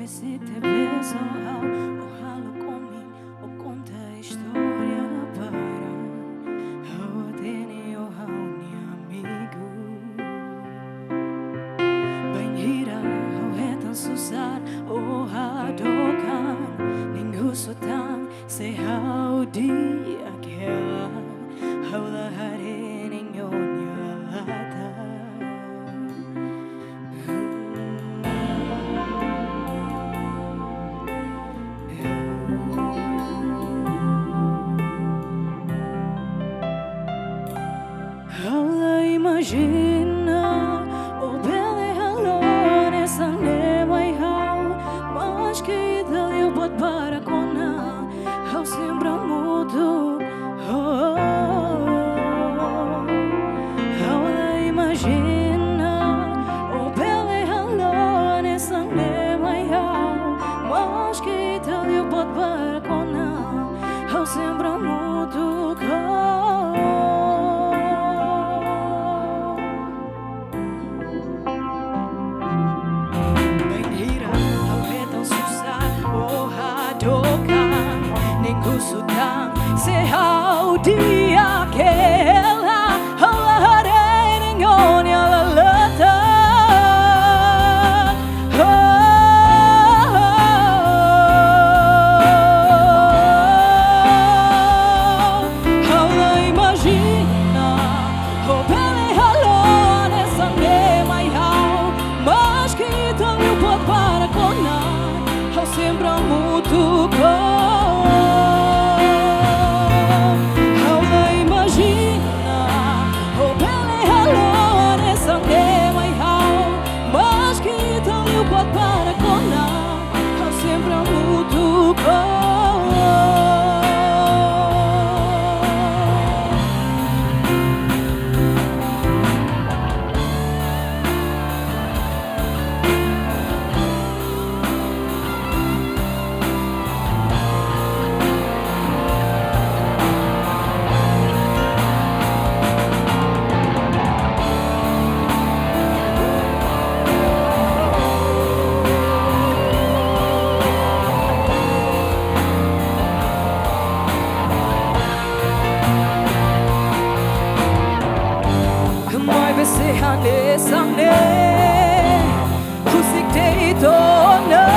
se te ves ojalá comigo ou conta a história para o tenho o amigo bem ira o é tão susar o hadokan ninguém sotan se how dia aquela how la hare ninguém lata. Imagina o bele halon essa neva e hau mas que dali eu bot para cona hau sempre mudo imagina o bele halon essa neva e hau mas que dali eu bot para cona hau sempre mudo Sudan se how dia aquela hare ninguém la lata imagina o bele halon essa nema e how mas que tão eu pode para conar sempre muito para conar, eu sempre mudo se hane samne kusik te to na